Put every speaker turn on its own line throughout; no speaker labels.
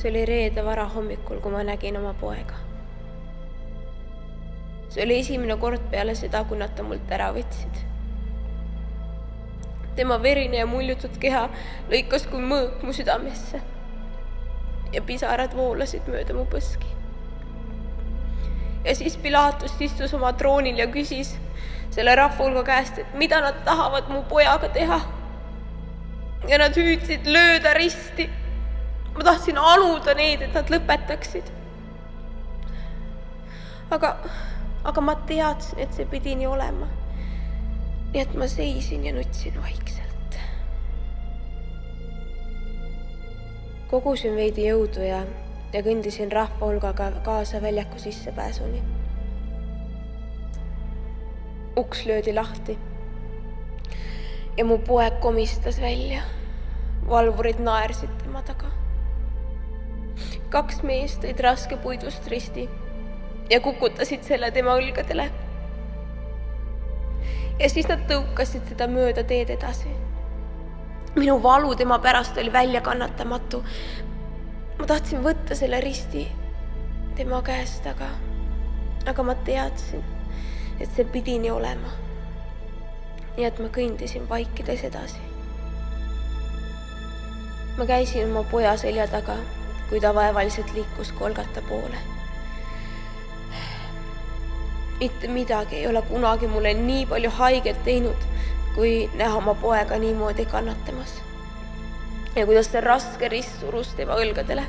See oli reede varahommikul, kui ma nägin oma poega. See oli esimene kord peale seda, kui nad ta mult ära võtsid. Tema verine ja muljutud keha lõikas kui mõõk mu südamesse ja pisarad voolasid mööda mu põski. Ja siis Pilatus istus oma troonil ja küsis selle rahvahulga käest, et mida nad tahavad mu pojaga teha. Ja nad hüüdsid lööda risti. Ma tahtsin anuda neid, et nad lõpetaksid. Aga ma teadsin, et see pidi nii olema. Nii et ma seisin ja nutsin vaikselt. Kogusin veidi jõudu ja kõndisin rahvahulgaga kaasa väljaku sissepääsuni. Uks löödi lahti ja mu poeg komistas välja. Valvurid naersid tema taga. 2 meest tõid raske puidust risti ja kukutasid selle tema õlgadele. Ja siis nad tõukasid seda mööda teed edasi. Minu valu tema pärast oli väljakannatamatu. Ma tahtsin võtta selle risti tema käest, aga ma teadsin, et see pidi nii olema. Nii et ma kõndisin vaikides edasi. Ma käisin oma poja selja taga, kui ta vaevaliselt liikus Golgata poole. Mitte midagi ei ole kunagi mulle nii palju haiget teinud, kui näha oma poega niimoodi kannatamas. Ja kuidas see raske rist surus tema õlgadele.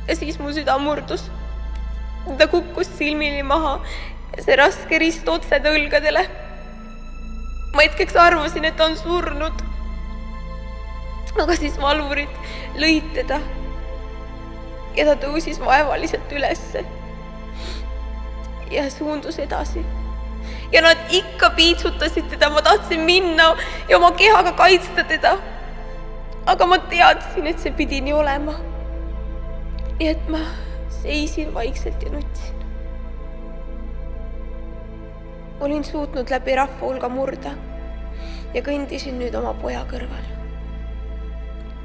Ja siis mu süda murdus. Ta kukkus silmini maha ja see raske rist otse ta õlgadele. Ma hetkeks arvasin, et ta on surnud. Aga siis valvurid lõid teda ja ta tõusis vaevaliselt ülesse ja suundus edasi. Ja nad ikka piitsutasid teda, ma tahtsin minna ja oma kehaga kaitsta teda. Aga ma teadsin, et see pidi nii olema. Nii et ma seisin vaikselt ja nutsin. Olin suutnud läbi rahvahulga murda ja kõndisin nüüd oma poja kõrval.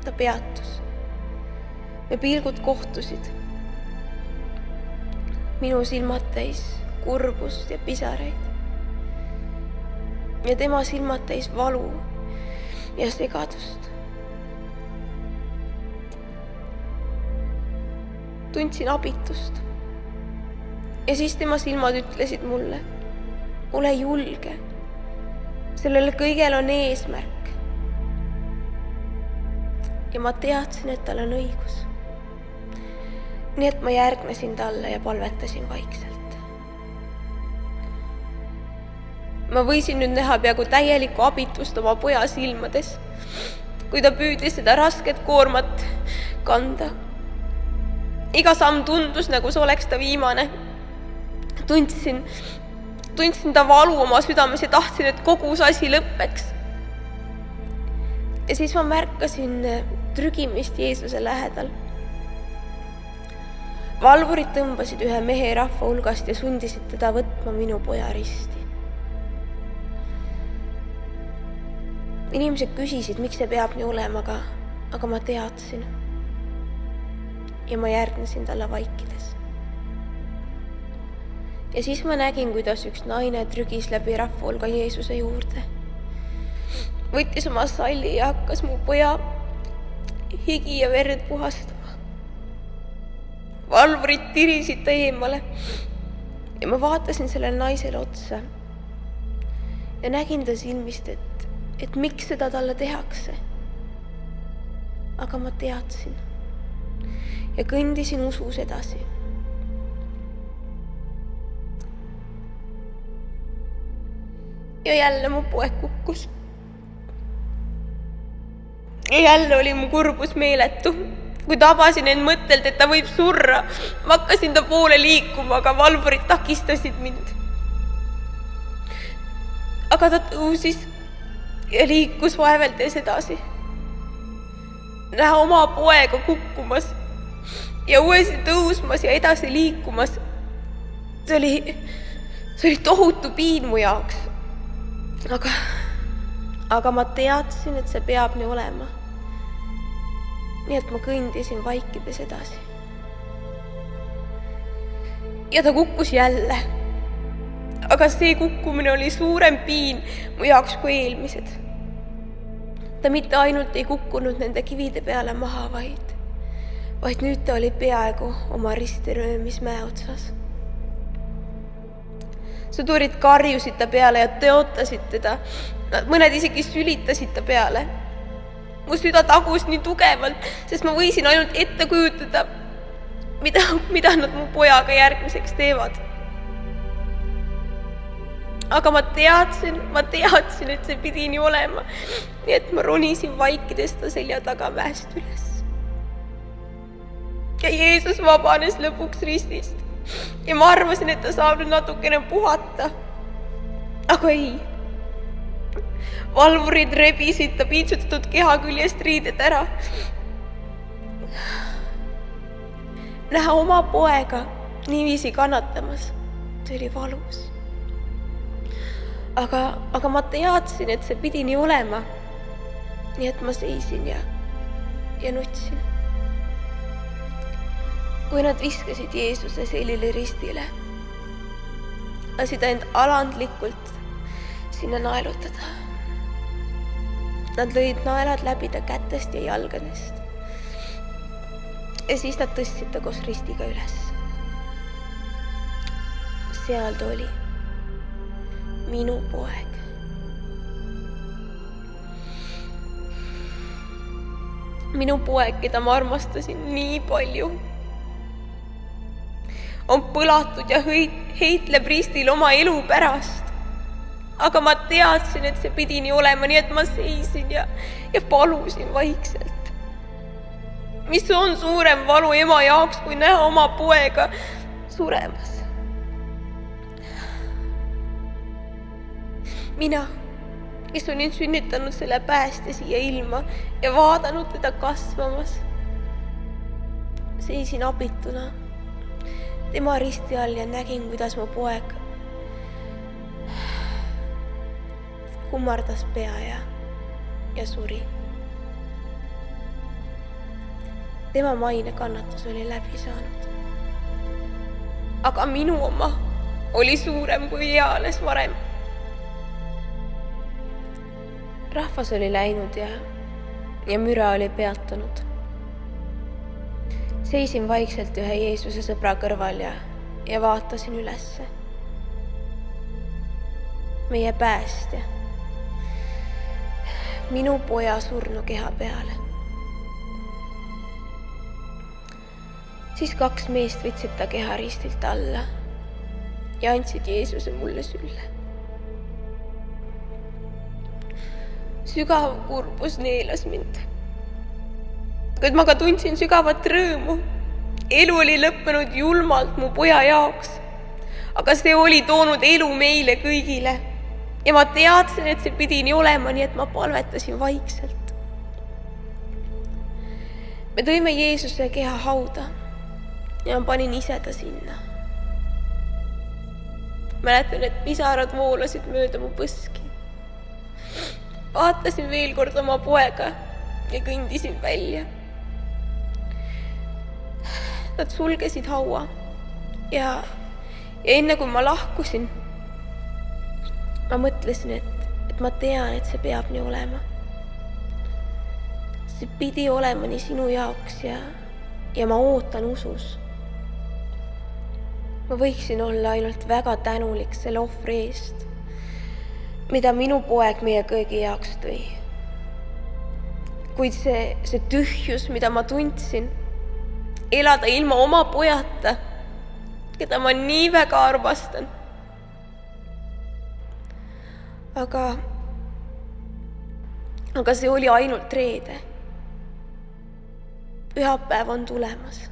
Ta peatus. Me pilgud kohtusid. Minu silmad täis kurbust ja pisaraid. Ja tema silmad täis valu ja segadust. Tundsin abitust. Ja siis tema silmad ütlesid mulle, ole julge. Sellele kõigel on eesmärk. Ja ma teadsin, et tal on õigus. Nii et ma järgnesin talle ja palvetasin vaikselt. Ma võisin nüüd näha peaaegu täielikku abitust oma poja silmades, kui ta püüdis seda rasket koormat kanda. Iga samm tundus, nagu see oleks ta viimane. Tundsin ta valu oma südames ja tahtsin, et kogu see asi lõppeks. Ja siis ma märkasin trügimist Jeesuse lähedal. Valvurid tõmbasid ühe mehe rahva hulgast ja sundisid teda võtma minu poja risti. Inimesed küsisid, miks see peab nii olema, aga ma teadsin. Ja ma järgnesin talle vaikides. Ja siis ma nägin, kuidas üks naine trügis läbi rahvahulga Jeesuse juurde. Võttis oma salli ja hakkas mu poja higi ja verd puhastama. Valvurid tirisid ta eemale ja ma vaatasin sellele naisele otsa ja nägin ta silmist, et miks seda talle tehakse. Aga ma teadsin ja kõndisin usus edasi. Ja jälle mu poeg kukkus. Ja jälle oli mu kurbus meeletu. Kui tabasin end mõttelt, et ta võib surra, ma hakkasin ta poole liikuma, aga valvurid takistasid mind. Aga ta tõusis ja liikus vaeveldes edasi. Näha oma poega kukkumas ja uuesti tõusmas ja edasi liikumas. See oli tohutu piin mu jaoks. Aga ma teadsin, et see peab nii olema. nii et ma kõndisin vaikides edasi. Ja ta kukkus jälle. Aga see kukkumine oli suurem piin mu jaoks kui eelmised. Ta mitte ainult ei kukkunud nende kivide peale maha, vaid nüüd ta oli peaaegu oma ristiröömismäe otsas. Sõdurid karjusid ta peale ja tõotasid teda. Mõned isegi sülitasid ta peale. Mu süda tagus nii tugevalt, sest ma võisin ainult ette kujutada, mida nad mu pojaga järgmiseks teevad. Aga ma teadsin, et see pidi nii olema, nii et ma ronisin vaikides ta selja taga mäest üles. Ja Jeesus vabanes lõpuks ristist ja ma arvasin, et ta saab nüüd natukene puhata. Aga ei. Valvurid rebisid ta piitsutatud keha küljest riided ära. Näha oma poega niiviisi kannatamas, see oli valus. Aga ma teadsin, et see pidi nii olema. Nii et ma seisin ja nutsin. Kui nad viskasid Jeesuse selili ristile, lasid end alandlikult sinna naelutada. Nad lõid naelad läbi ta kätest ja jalgadest. Ja siis nad tõstsid ta koos ristiga üles. Seal ta oli. Minu poeg. Minu poeg, keda ma armastasin nii palju, on põlatud ja heitleb ristil oma elu pärast. Aga ma teadsin, et see pidi nii olema, nii et ma seisin ja palusin vaikselt. Mis on suurem valu ema jaoks, kui näha oma poega suremas? Mina, kes olin sünnitanud selle päästja siia ilma ja vaadanud teda kasvamas, seisin abituna tema risti all ja nägin, kuidas mu poeg kummardas pea ja suri. Tema maine kannatus oli läbi saanud. Aga minu oma oli suurem kui eales varem. Rahvas oli läinud ja müra oli peatunud. Seisin vaikselt ühe Jeesuse sõbra kõrval ja vaatasin ülesse. Meie päästja. Minu poja surnu keha peale. Siis 2 meest võtsid ta keha ristilt alla ja andsid Jeesuse mulle sülle. Sügav kurbus neelas mind. Kuid ma ka tundsin sügavat rõõmu. Elu oli lõppenud julmalt mu poja jaoks, aga see oli toonud elu meile kõigile. Ja ma teadsin, et see pidi nii olema, nii et ma palvetasin vaikselt. Me tõime Jeesuse keha hauda ja ma panin ise ta sinna. Mäletan, et pisarad voolasid mööda mu põski. Vaatasin veel kord oma poega ja kõndisin välja. Nad sulgesid haua ja enne kui ma lahkusin, ma mõtlesin, et ma tean, et see peab nii olema. See pidi olema nii sinu jaoks ja ma ootan usus. Ma võiksin olla ainult väga tänulik selle ohvri eest, mida minu poeg meie kõigi jaoks tõi. Kuid see tühjus, mida ma tundsin, elada ilma oma pojata, keda ma nii väga armastan. Aga see oli ainult reede. Pühapäev on tulemas.